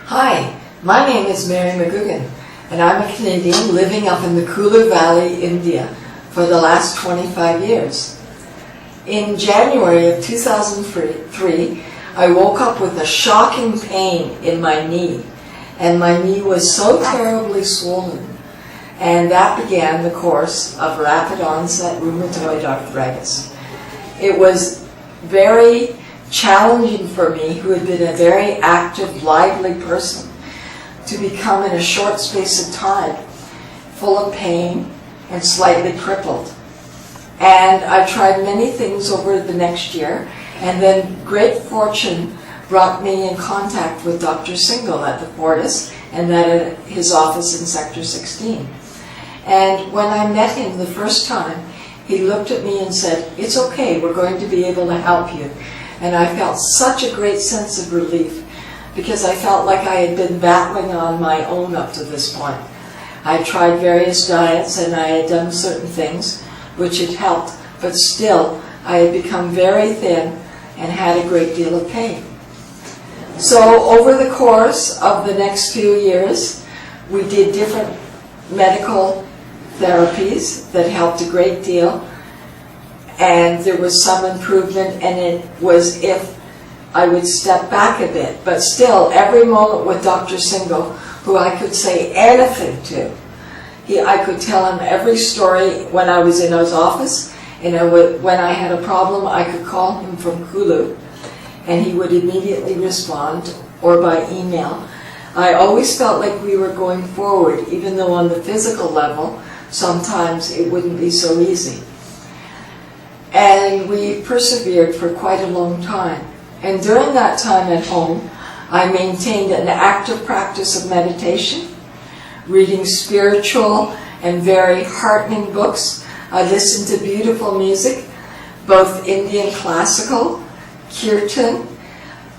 Hi, my name is Mary Mcgugan, and I'm a Canadian living up in the Kulu Valley, India, for the last 25 years. In January of 2003, I woke up with a shocking pain in my knee, and my knee was so terribly swollen, and that began the course of rapid onset rheumatoid arthritis. It was very challenging for me, who had been a very active, lively person, to become in a short space of time full of pain and slightly crippled. And I tried many things over the next year, and then great fortune brought me in contact with Dr. Syngle at the Fortis, and that at his office in Sector 16. And when I met him the first time, he looked at me and said, "It's okay, we're going to be able to help you." And I felt such a great sense of relief, because I felt like I had been battling on my own up to this point. I had tried various diets and I had done certain things which had helped, but still I had become very thin and had a great deal of pain. So over the course of the next few years, we did different medical therapies that helped a great deal, and there was some improvement, and it was if I would step back a bit. But still, every moment with Dr. Syngle, who I could say anything to, I could tell him every story when I was in his office, and when I had a problem, I could call him from Kulu, and he would immediately respond, or by email. I always felt like we were going forward, even though on the physical level, sometimes it wouldn't be so easy. And we persevered for quite a long time. And during that time at home, I maintained an active practice of meditation, reading spiritual and very heartening books. I listened to beautiful music, both Indian classical, kirtan,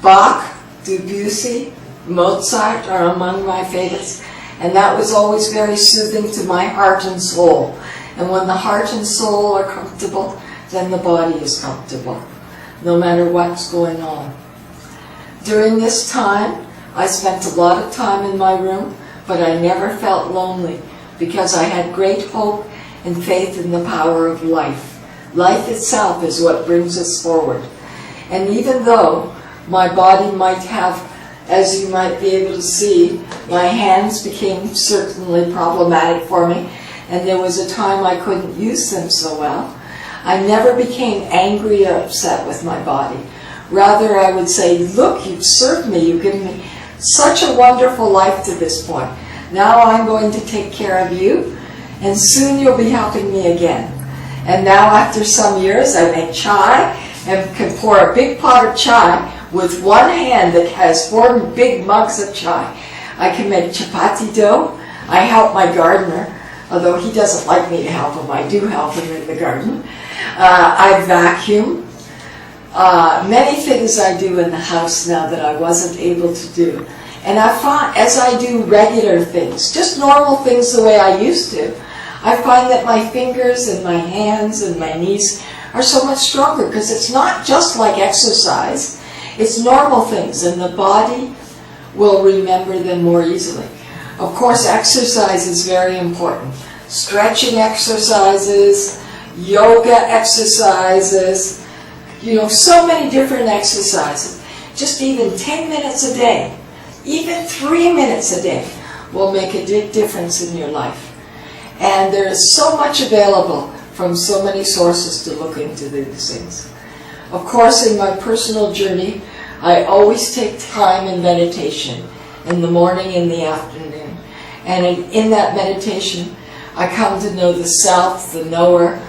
Bach, Debussy, Mozart are among my favorites. And that was always very soothing to my heart and soul. And when the heart and soul are comfortable, then the body is comfortable, no matter what's going on. During this time, I spent a lot of time in my room, but I never felt lonely, because I had great hope and faith in the power of life. Life itself is what brings us forward. And even though my body might have, as you might be able to see, my hands became certainly problematic for me, and there was a time I couldn't use them so well, I never became angry or upset with my body. Rather, I would say, "Look, you've served me, you've given me such a wonderful life to this point. Now I'm going to take care of you, and soon you'll be helping me again." And now, after some years, I make chai and can pour a big pot of chai with one hand that has 4 big mugs of chai. I can make chapati dough. I help my gardener, although he doesn't like me to help him. I do help him in the garden. I vacuum. Many things I do in the house now that I wasn't able to do. And I find, as I do regular things, just normal things the way I used to, I find that my fingers and my hands and my knees are so much stronger, because it's not just like exercise. It's normal things, and the body will remember them more easily. Of course, exercise is very important. Stretching exercises, yoga exercises, so many different exercises. Just even 10 minutes a day, even 3 minutes a day will make a big difference in your life. And there is so much available from so many sources to look into these things. Of course, in my personal journey, I always take time in meditation, in the morning, in the afternoon. And in that meditation, I come to know the self, the knower,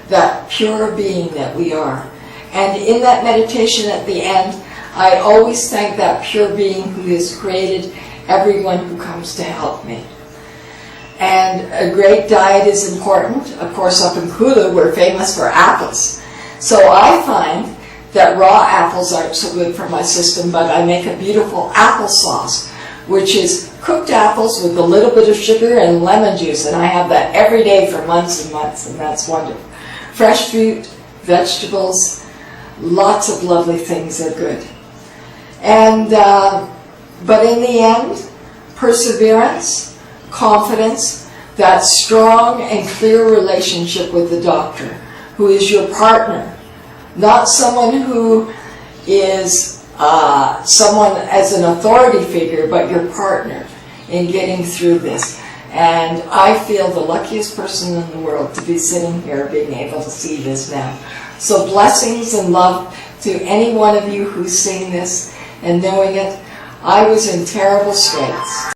that pure being that we are. And in that meditation at the end, I always thank that pure being who has created everyone who comes to help me. And a great diet is important. Of course, up in Kulu, we're famous for apples. So I find that raw apples aren't so good for my system, but I make a beautiful applesauce, which is cooked apples with a little bit of sugar and lemon juice, and I have that every day for months and months, and that's wonderful. Fresh fruit, vegetables, lots of lovely things are good. And But in the end, perseverance, confidence, that strong and clear relationship with the doctor, who is your partner, not someone who is someone as an authority figure, but your partner in getting through this. And I feel the luckiest person in the world to be sitting here being able to see this now. So blessings and love to any one of you who's seen this and knowing it. I was in terrible straits.